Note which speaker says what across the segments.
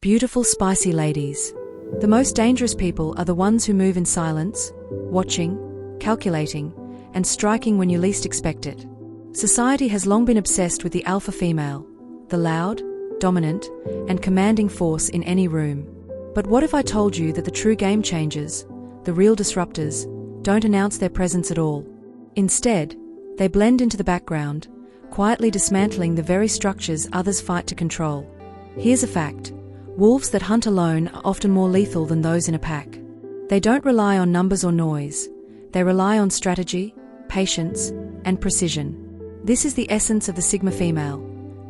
Speaker 1: Beautiful, spicy ladies. The most dangerous people are the ones who move in silence, watching, calculating, and striking when you least expect it. Society has long been obsessed with the alpha female, the loud, dominant, and commanding force in any room. But what if I told you that the true game changers, the real disruptors, don't announce their presence at all? Instead, they blend into the background, quietly dismantling the very structures others fight to control. Here's a fact. Wolves that hunt alone are often more lethal than those in a pack. They don't rely on numbers or noise. They rely on strategy, patience, and precision. This is the essence of the Sigma female,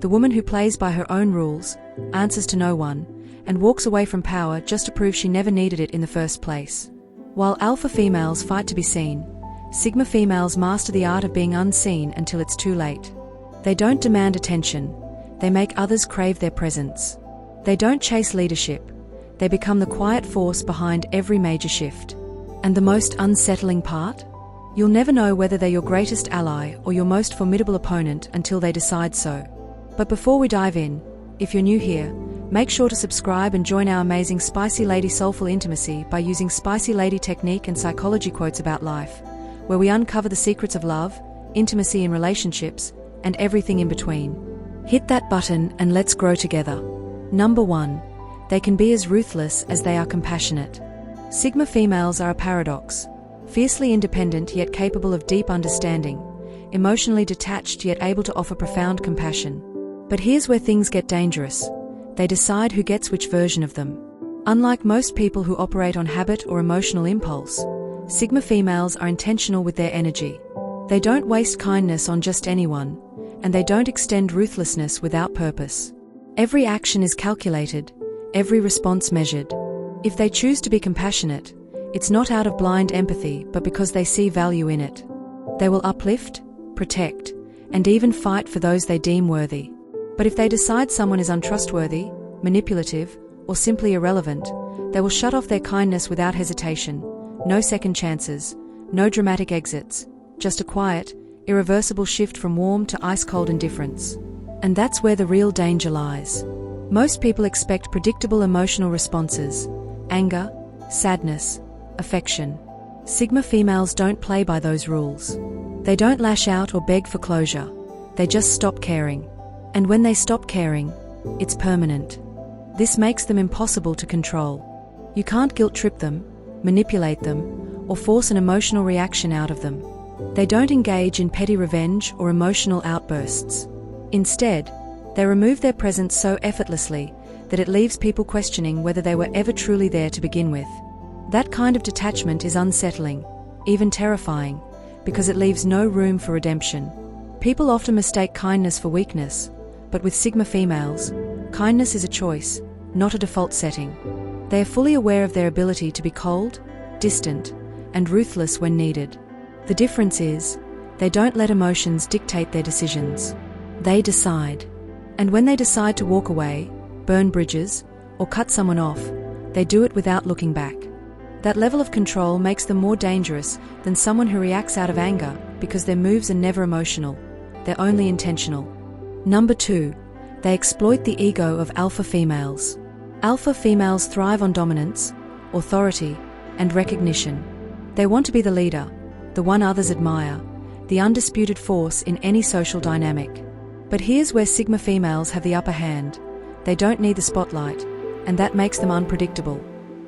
Speaker 1: the woman who plays by her own rules, answers to no one, and walks away from power just to prove she never needed it in the first place. While alpha females fight to be seen, Sigma females master the art of being unseen until it's too late. They don't demand attention. They make others crave their presence. They don't chase leadership. They become the quiet force behind every major shift. And the most unsettling part? You'll never know whether they're your greatest ally or your most formidable opponent until they decide so. But before we dive in, if you're new here, make sure to subscribe and join our amazing Spicy Lady Soulful Intimacy by using Spicy Lady technique and psychology quotes about life, where we uncover the secrets of love, intimacy in relationships, and everything in between. Hit that button and let's grow together. Number 1. They can be as ruthless as they are compassionate. Sigma females are a paradox. Fiercely independent yet capable of deep understanding, emotionally detached yet able to offer profound compassion. But here's where things get dangerous. They decide who gets which version of them. Unlike most people who operate on habit or emotional impulse, Sigma females are intentional with their energy. They don't waste kindness on just anyone, and they don't extend ruthlessness without purpose. Every action is calculated, every response measured. If they choose to be compassionate, it's not out of blind empathy but because they see value in it. They will uplift, protect, and even fight for those they deem worthy. But if they decide someone is untrustworthy, manipulative, or simply irrelevant, they will shut off their kindness without hesitation. No second chances, no dramatic exits, just a quiet, irreversible shift from warm to ice-cold indifference. And that's where the real danger lies. Most people expect predictable emotional responses: anger, sadness, affection. Sigma females don't play by those rules. They don't lash out or beg for closure. They just stop caring. And when they stop caring, it's permanent. This makes them impossible to control. You can't guilt-trip them, manipulate them, or force an emotional reaction out of them. They don't engage in petty revenge or emotional outbursts. Instead, they remove their presence so effortlessly that it leaves people questioning whether they were ever truly there to begin with. That kind of detachment is unsettling, even terrifying, because it leaves no room for redemption. People often mistake kindness for weakness, but with Sigma females, kindness is a choice, not a default setting. They are fully aware of their ability to be cold, distant, and ruthless when needed. The difference is, they don't let emotions dictate their decisions. They decide. And when they decide to walk away, burn bridges, or cut someone off, they do it without looking back. That level of control makes them more dangerous than someone who reacts out of anger because their moves are never emotional. They're only intentional. Number 2. They exploit the ego of alpha females. Alpha females thrive on dominance, authority, and recognition. They want to be the leader, the one others admire, the undisputed force in any social dynamic. But here's where Sigma females have the upper hand. They don't need the spotlight, and that makes them unpredictable.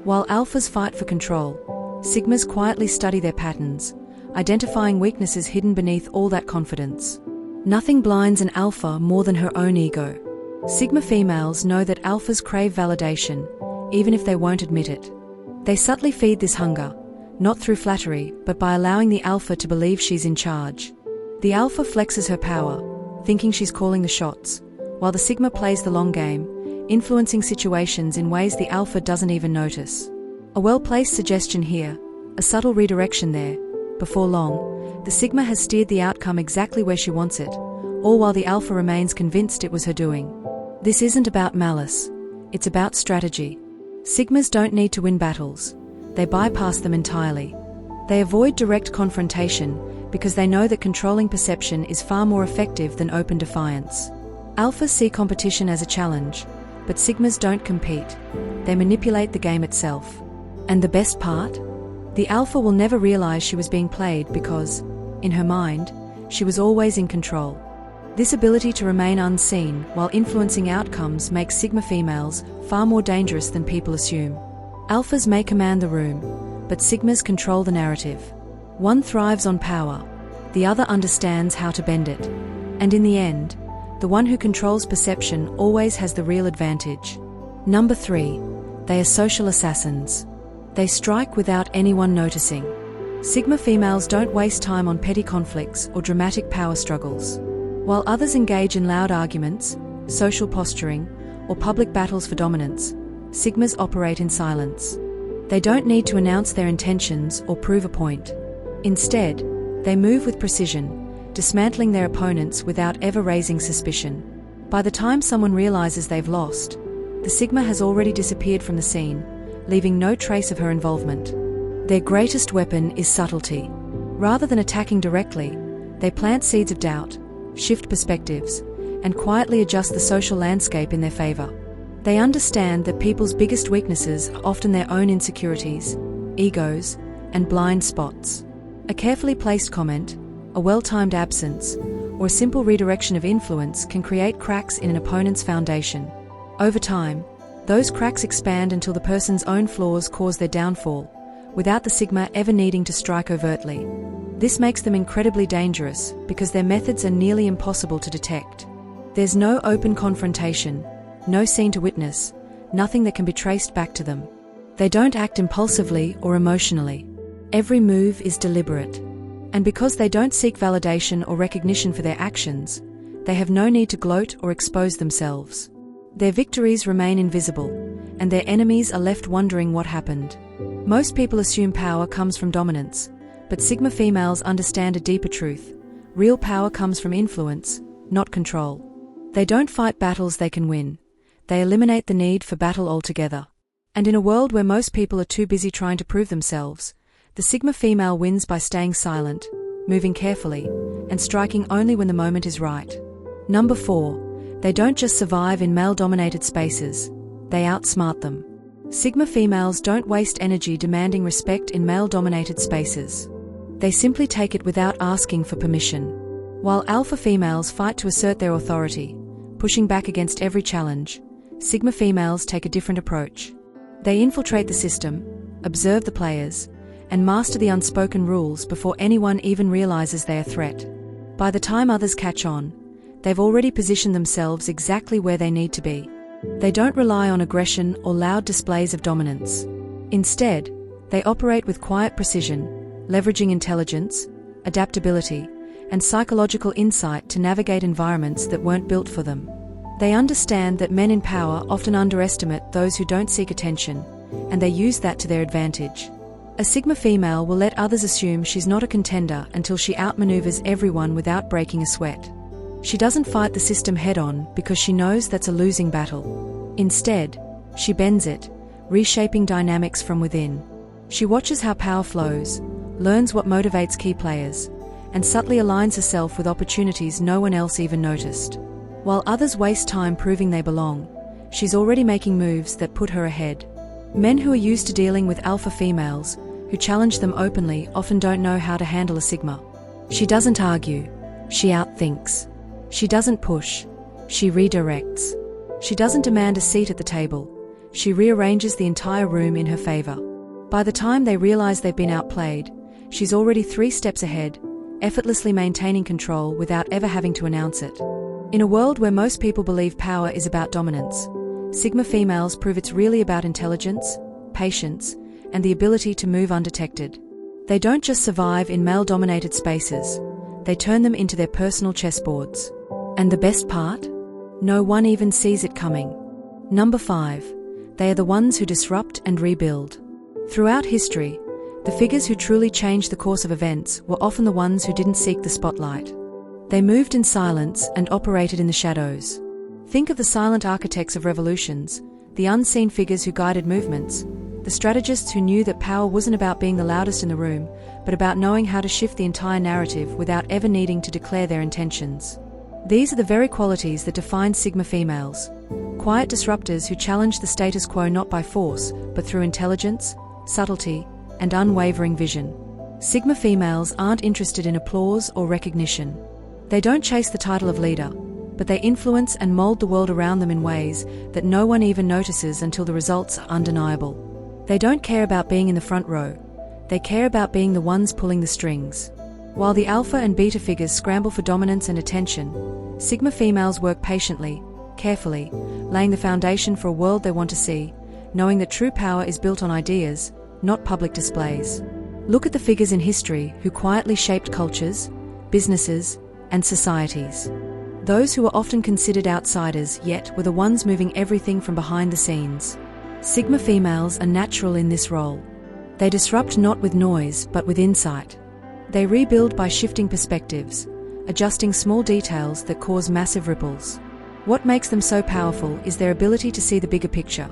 Speaker 1: While alphas fight for control, Sigmas quietly study their patterns, identifying weaknesses hidden beneath all that confidence. Nothing blinds an alpha more than her own ego. Sigma females know that alphas crave validation, even if they won't admit it. They subtly feed this hunger, not through flattery, but by allowing the alpha to believe she's in charge. The alpha flexes her power, thinking she's calling the shots, while the Sigma plays the long game, influencing situations in ways the alpha doesn't even notice. A well-placed suggestion here, a subtle redirection there. Before long, the Sigma has steered the outcome exactly where she wants it, all while the alpha remains convinced it was her doing. This isn't about malice, it's about strategy. Sigmas don't need to win battles. They bypass them entirely. They avoid direct confrontation because they know that controlling perception is far more effective than open defiance. Alphas see competition as a challenge, But Sigmas don't compete. They manipulate the game itself. And the best part? The alpha will never realize she was being played because, in her mind, she was always in control. This ability to remain unseen while influencing outcomes makes Sigma females far more dangerous than people assume. Alphas may command the room, but Sigmas control the narrative. One thrives on power, the other understands how to bend it. And in the end, the one who controls perception always has the real advantage. Number 3. They are social assassins. They strike without anyone noticing. Sigma females don't waste time on petty conflicts or dramatic power struggles. While others engage in loud arguments, social posturing, or public battles for dominance, Sigmas operate in silence. They don't need to announce their intentions or prove a point. Instead, they move with precision, dismantling their opponents without ever raising suspicion. By the time someone realizes they've lost, the Sigma has already disappeared from the scene, leaving no trace of her involvement. Their greatest weapon is subtlety. Rather than attacking directly, they plant seeds of doubt, shift perspectives, and quietly adjust the social landscape in their favor. They understand that people's biggest weaknesses are often their own insecurities, egos, and blind spots. A carefully placed comment, a well-timed absence, or a simple redirection of influence can create cracks in an opponent's foundation. Over time, those cracks expand until the person's own flaws cause their downfall, without the Sigma ever needing to strike overtly. This makes them incredibly dangerous because their methods are nearly impossible to detect. There's no open confrontation, no scene to witness, nothing that can be traced back to them. They don't act impulsively or emotionally. Every move is deliberate. And because they don't seek validation or recognition for their actions, they have no need to gloat or expose themselves. Their victories remain invisible, and their enemies are left wondering what happened. Most people assume power comes from dominance, but Sigma females understand a deeper truth. Real power comes from influence, not control. They don't fight battles they can win. They eliminate the need for battle altogether. And in a world where most people are too busy trying to prove themselves, the Sigma female wins by staying silent, moving carefully, and striking only when the moment is right. Number 4. They don't just survive in male-dominated spaces. They outsmart them. Sigma females don't waste energy demanding respect in male-dominated spaces. They simply take it without asking for permission. While alpha females fight to assert their authority, pushing back against every challenge, Sigma females take a different approach. They infiltrate the system, observe the players, and master the unspoken rules before anyone even realizes they're a threat. By the time others catch on, they've already positioned themselves exactly where they need to be. They don't rely on aggression or loud displays of dominance. Instead, they operate with quiet precision, leveraging intelligence, adaptability, and psychological insight to navigate environments that weren't built for them. They understand that men in power often underestimate those who don't seek attention, and they use that to their advantage. A Sigma female will let others assume she's not a contender until she outmaneuvers everyone without breaking a sweat. She doesn't fight the system head-on because she knows that's a losing battle. Instead, she bends it, reshaping dynamics from within. She watches how power flows, learns what motivates key players, and subtly aligns herself with opportunities no one else even noticed. While others waste time proving they belong, she's already making moves that put her ahead. Men who are used to dealing with alpha females, who challenge them openly, often don't know how to handle a Sigma. She doesn't argue, she outthinks. She doesn't push, she redirects. She doesn't demand a seat at the table, she rearranges the entire room in her favor. By the time they realize they've been outplayed, she's already 3 steps ahead, effortlessly maintaining control without ever having to announce it. In a world where most people believe power is about dominance, Sigma females prove it's really about intelligence, patience, and the ability to move undetected. They don't just survive in male-dominated spaces, they turn them into their personal chessboards. And the best part? No one even sees it coming. Number 5. They are the ones who disrupt and rebuild. Throughout history, the figures who truly changed the course of events were often the ones who didn't seek the spotlight. They moved in silence and operated in the shadows. Think of the silent architects of revolutions, the unseen figures who guided movements, the strategists who knew that power wasn't about being the loudest in the room, but about knowing how to shift the entire narrative without ever needing to declare their intentions. These are the very qualities that define Sigma females: quiet disruptors who challenge the status quo not by force, but through intelligence, subtlety, and unwavering vision. Sigma females aren't interested in applause or recognition. They don't chase the title of leader, but they influence and mold the world around them in ways that no one even notices until the results are undeniable. They don't care about being in the front row. They care about being the ones pulling the strings. While the alpha and beta figures scramble for dominance and attention, Sigma females work patiently, carefully, laying the foundation for a world they want to see, knowing that true power is built on ideas, not public displays. Look at the figures in history who quietly shaped cultures, businesses, and societies. Those who were often considered outsiders yet were the ones moving everything from behind the scenes. Sigma females are natural in this role. They disrupt not with noise but with insight. They rebuild by shifting perspectives, adjusting small details that cause massive ripples. What makes them so powerful is their ability to see the bigger picture,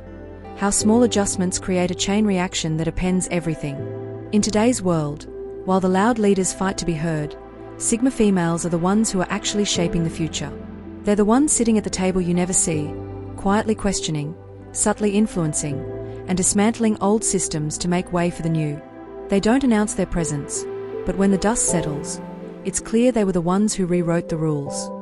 Speaker 1: how small adjustments create a chain reaction that upends everything. In today's world, while the loud leaders fight to be heard, Sigma females are the ones who are actually shaping the future. They're the ones sitting at the table you never see, quietly questioning, subtly influencing, and dismantling old systems to make way for the new. They don't announce their presence, but when the dust settles, it's clear they were the ones who rewrote the rules.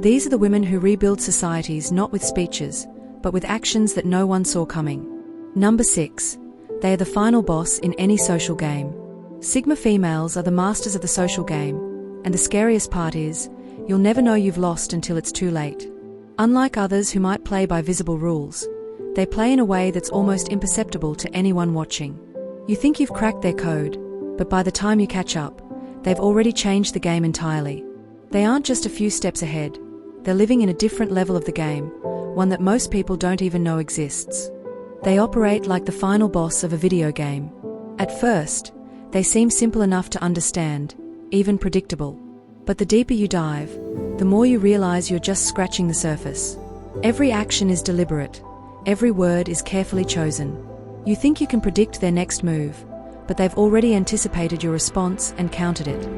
Speaker 1: These are the women who rebuild societies not with speeches, but with actions that no one saw coming. Number 6. They are the final boss in any social game. Sigma females are the masters of the social game, and the scariest part is, you'll never know you've lost until it's too late. Unlike others who might play by visible rules, they play in a way that's almost imperceptible to anyone watching. You think you've cracked their code, but by the time you catch up, they've already changed the game entirely. They aren't just a few steps ahead. They're living in a different level of the game, one that most people don't even know exists. They operate like the final boss of a video game. At first, they seem simple enough to understand, even predictable. But the deeper you dive, the more you realize you're just scratching the surface. Every action is deliberate. Every word is carefully chosen. You think you can predict their next move, but they've already anticipated your response and countered it.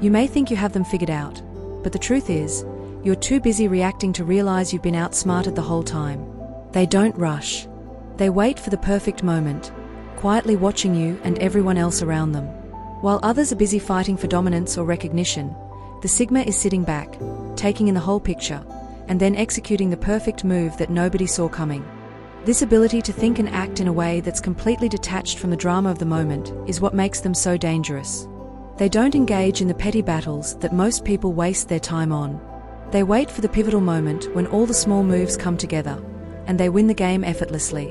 Speaker 1: You may think you have them figured out, but the truth is, you're too busy reacting to realize you've been outsmarted the whole time. They don't rush. They wait for the perfect moment, quietly watching you and everyone else around them. While others are busy fighting for dominance or recognition, the Sigma is sitting back, taking in the whole picture, and then executing the perfect move that nobody saw coming. This ability to think and act in a way that's completely detached from the drama of the moment is what makes them so dangerous. They don't engage in the petty battles that most people waste their time on. They wait for the pivotal moment when all the small moves come together, and they win the game effortlessly.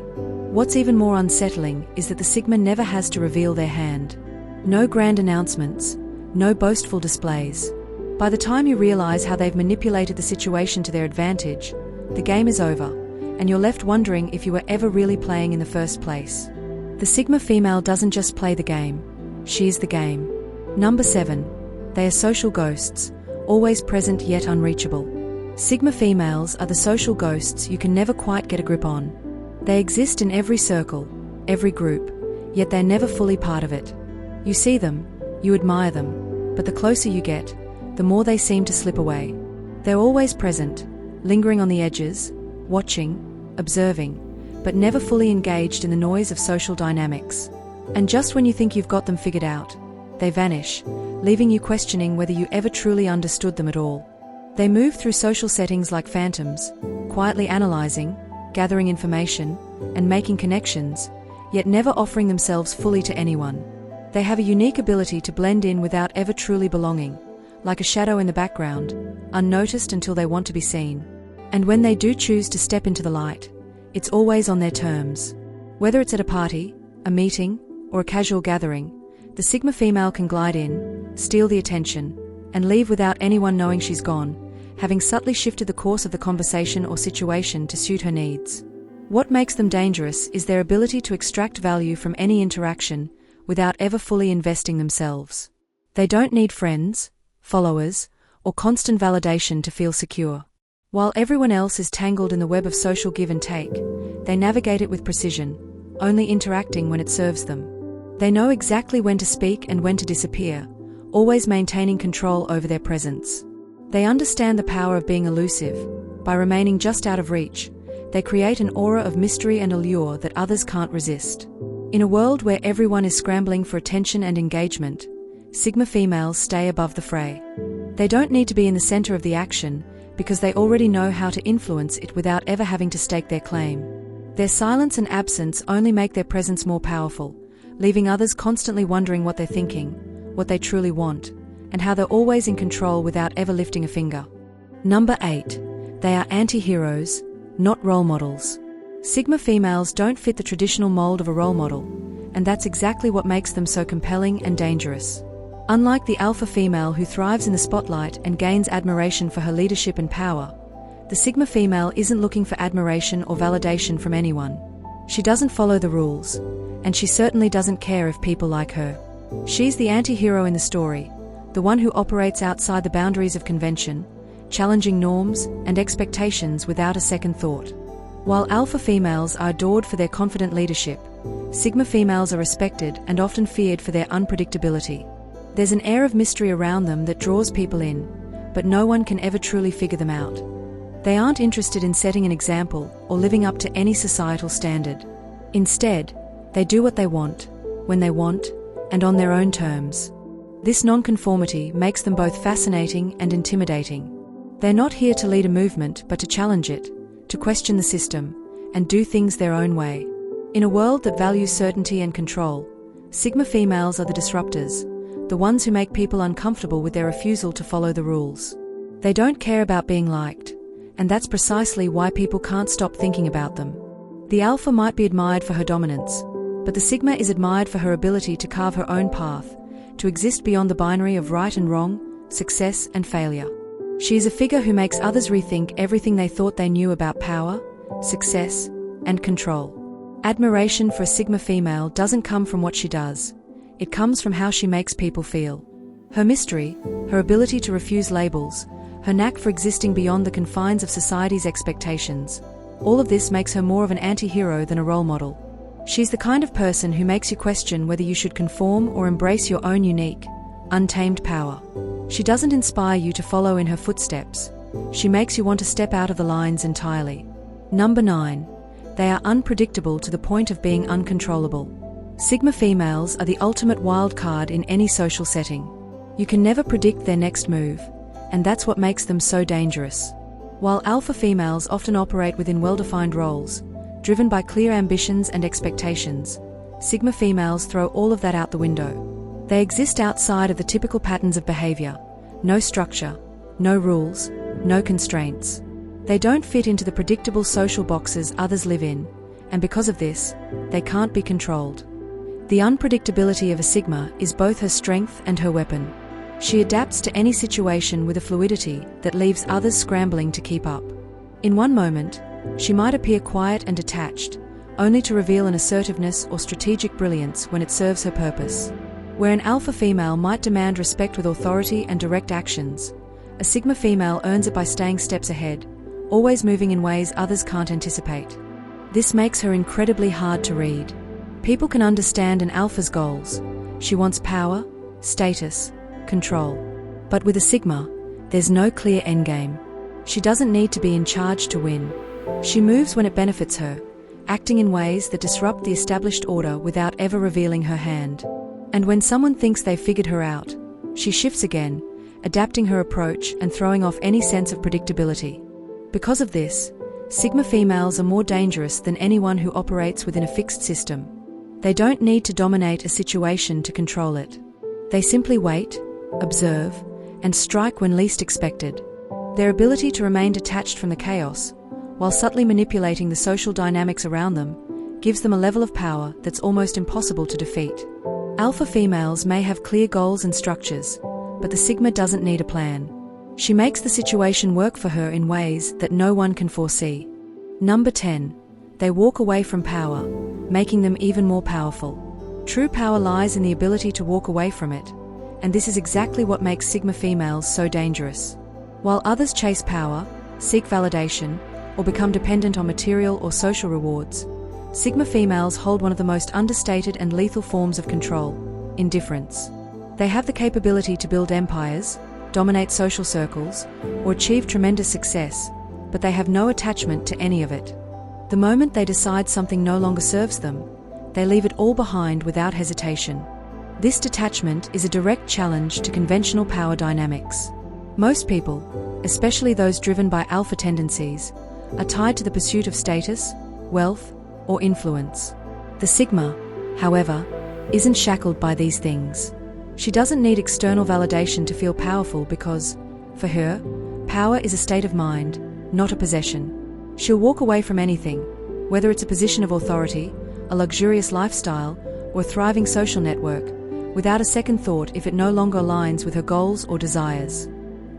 Speaker 1: What's even more unsettling is that the Sigma never has to reveal their hand. No grand announcements, no boastful displays. By the time you realize how they've manipulated the situation to their advantage, the game is over, and you're left wondering if you were ever really playing in the first place. The Sigma female doesn't just play the game, she's the game. Number 7. They are social ghosts, always present yet unreachable. Sigma females are the social ghosts you can never quite get a grip on. They exist in every circle, every group, yet they're never fully part of it. You see them, you admire them, but the closer you get, the more they seem to slip away. They're always present, lingering on the edges, watching, observing, but never fully engaged in the noise of social dynamics. And just when you think you've got them figured out, they vanish, leaving you questioning whether you ever truly understood them at all. They move through social settings like phantoms, quietly analyzing, gathering information, and making connections, yet never offering themselves fully to anyone. They have a unique ability to blend in without ever truly belonging, like a shadow in the background, unnoticed until they want to be seen. And when they do choose to step into the light, it's always on their terms. Whether it's at a party, a meeting, or a casual gathering, the Sigma female can glide in, steal the attention, and leave without anyone knowing she's gone, having subtly shifted the course of the conversation or situation to suit her needs. What makes them dangerous is their ability to extract value from any interaction without ever fully investing themselves. They don't need friends, followers, or constant validation to feel secure. While everyone else is tangled in the web of social give and take, they navigate it with precision, only interacting when it serves them. They know exactly when to speak and when to disappear, always maintaining control over their presence. They understand the power of being elusive. By remaining just out of reach, They create an aura of mystery and allure that others can't resist. In a world where everyone is scrambling for attention and engagement, Sigma females stay above the fray. They don't need to be in the center of the action because they already know how to influence it without ever having to stake their claim. Their silence and absence only make their presence more powerful, leaving others constantly wondering what they're thinking, what they truly want, and how they're always in control without ever lifting a finger. Number 8. They are anti-heroes, not role models. Sigma females don't fit the traditional mold of a role model, and that's exactly what makes them so compelling and dangerous. Unlike the alpha female who thrives in the spotlight and gains admiration for her leadership and power, the Sigma female isn't looking for admiration or validation from anyone. She doesn't follow the rules, and she certainly doesn't care if people like her. She's the anti-hero in the story, the one who operates outside the boundaries of convention, challenging norms and expectations without a second thought. While alpha females are adored for their confident leadership, Sigma females are respected and often feared for their unpredictability. There's an air of mystery around them that draws people in, but no one can ever truly figure them out. They aren't interested in setting an example or living up to any societal standard. Instead, they do what they want, when they want, and on their own terms. This nonconformity makes them both fascinating and intimidating. They're not here to lead a movement but to challenge it, to question the system, and do things their own way. In a world that values certainty and control, Sigma females are the disruptors, the ones who make people uncomfortable with their refusal to follow the rules. They don't care about being liked, and that's precisely why people can't stop thinking about them. The alpha might be admired for her dominance, but the Sigma is admired for her ability to carve her own path, to exist beyond the binary of right and wrong, success and failure. She is a figure who makes others rethink everything they thought they knew about power, success, and control. Admiration for a Sigma female doesn't come from what she does. It comes from how she makes people feel. Her mystery, her ability to refuse labels, her knack for existing beyond the confines of society's expectations, all of this makes her more of an anti-hero than a role model. She's the kind of person who makes you question whether you should conform or embrace your own unique, untamed power. She doesn't inspire you to follow in her footsteps. She makes you want to step out of the lines entirely. Number 9. They are unpredictable to the point of being uncontrollable. Sigma females are the ultimate wild card in any social setting. You can never predict their next move, and that's what makes them so dangerous. While alpha females often operate within well-defined roles, driven by clear ambitions and expectations, Sigma females throw all of that out the window. They exist outside of the typical patterns of behavior. No structure, no rules, no constraints. They don't fit into the predictable social boxes others live in, and because of this, they can't be controlled. The unpredictability of a Sigma is both her strength and her weapon. She adapts to any situation with a fluidity that leaves others scrambling to keep up. In one moment, she might appear quiet and detached, only to reveal an assertiveness or strategic brilliance when it serves her purpose. Where an alpha female might demand respect with authority and direct actions, a Sigma female earns it by staying steps ahead, always moving in ways others can't anticipate. This makes her incredibly hard to read. People can understand an alpha's goals. She wants power, status, control. But with a Sigma, there's no clear endgame. She doesn't need to be in charge to win. She moves when it benefits her, acting in ways that disrupt the established order without ever revealing her hand. And when someone thinks they've figured her out, she shifts again, adapting her approach and throwing off any sense of predictability. Because of this, Sigma females are more dangerous than anyone who operates within a fixed system. They don't need to dominate a situation to control it. They simply wait, observe, and strike when least expected. Their ability to remain detached from the chaos, while subtly manipulating the social dynamics around them, gives them a level of power that's almost impossible to defeat. Alpha females may have clear goals and structures, but the Sigma doesn't need a plan. She makes the situation work for her in ways that no one can foresee. Number 10. They walk away from power, making them even more powerful. True power lies in the ability to walk away from it, and this is exactly what makes Sigma females so dangerous. While others chase power, seek validation, or become dependent on material or social rewards, Sigma females hold one of the most understated and lethal forms of control: indifference. They have the capability to build empires, dominate social circles, or achieve tremendous success, but they have no attachment to any of it. The moment they decide something no longer serves them, they leave it all behind without hesitation. This detachment is a direct challenge to conventional power dynamics. Most people, especially those driven by alpha tendencies, are tied to the pursuit of status, wealth, or influence. The Sigma, however, isn't shackled by these things. She doesn't need external validation to feel powerful because, for her, power is a state of mind, not a possession. She'll walk away from anything, whether it's a position of authority, a luxurious lifestyle, or a thriving social network, without a second thought if it no longer aligns with her goals or desires.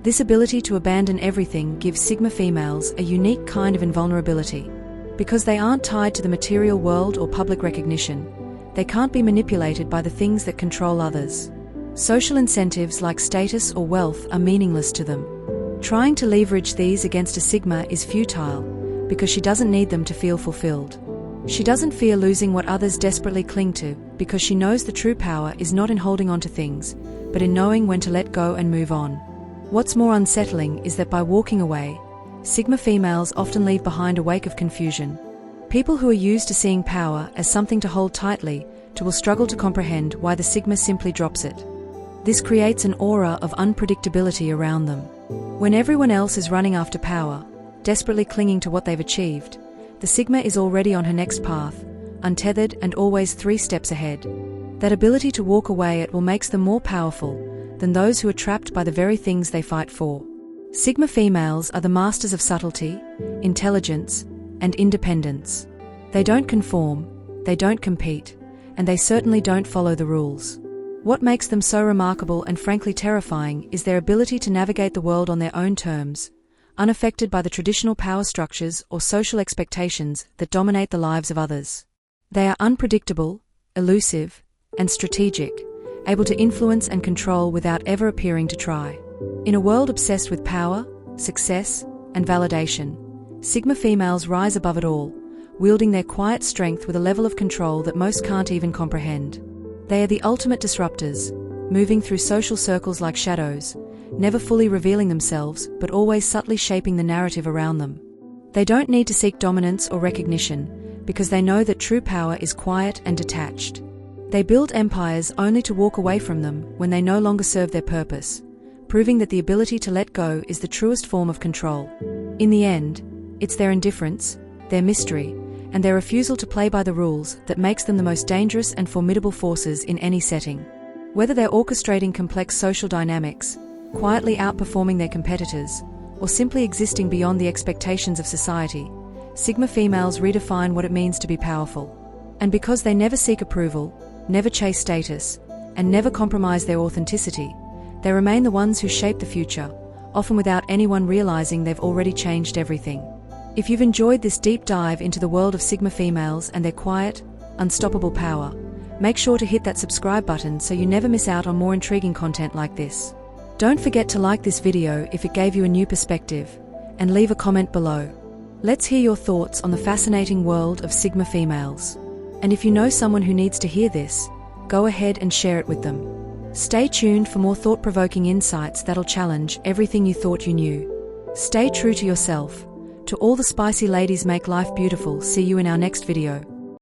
Speaker 1: This ability to abandon everything gives Sigma females a unique kind of invulnerability. Because they aren't tied to the material world or public recognition, they can't be manipulated by the things that control others. Social incentives like status or wealth are meaningless to them. Trying to leverage these against a Sigma is futile, because she doesn't need them to feel fulfilled. She doesn't fear losing what others desperately cling to, because she knows the true power is not in holding on to things, but in knowing when to let go and move on. What's more unsettling is that by walking away, Sigma females often leave behind a wake of confusion. People who are used to seeing power as something to hold tightly will struggle to comprehend why the Sigma simply drops it. This creates an aura of unpredictability around them. When everyone else is running after power, desperately clinging to what they've achieved, the Sigma is already on her next path, untethered and always 3 steps ahead. That ability to walk away at will makes them more powerful than those who are trapped by the very things they fight for. Sigma females are the masters of subtlety, intelligence, and independence. They don't conform, they don't compete, and they certainly don't follow the rules. What makes them so remarkable and frankly terrifying is their ability to navigate the world on their own terms, unaffected by the traditional power structures or social expectations that dominate the lives of others. They are unpredictable, elusive, and strategic, able to influence and control without ever appearing to try. In a world obsessed with power, success, and validation, Sigma females rise above it all, wielding their quiet strength with a level of control that most can't even comprehend. They are the ultimate disruptors, moving through social circles like shadows, never fully revealing themselves but always subtly shaping the narrative around them. They don't need to seek dominance or recognition, because they know that true power is quiet and detached. They build empires only to walk away from them when they no longer serve their purpose, proving that the ability to let go is the truest form of control. In the end, it's their indifference, their mystery, and their refusal to play by the rules that makes them the most dangerous and formidable forces in any setting. Whether they're orchestrating complex social dynamics, quietly outperforming their competitors, or simply existing beyond the expectations of society, Sigma females redefine what it means to be powerful. And because they never seek approval, never chase status, and never compromise their authenticity, they remain the ones who shape the future, often without anyone realizing they've already changed everything. If you've enjoyed this deep dive into the world of Sigma females and their quiet, unstoppable power, make sure to hit that subscribe button so you never miss out on more intriguing content like this. Don't forget to like this video if it gave you a new perspective, and leave a comment below. Let's hear your thoughts on the fascinating world of Sigma females. And if you know someone who needs to hear this, go ahead and share it with them. Stay tuned for more thought-provoking insights that'll challenge everything you thought you knew. Stay true to yourself. To all the spicy ladies, make life beautiful. See you in our next video.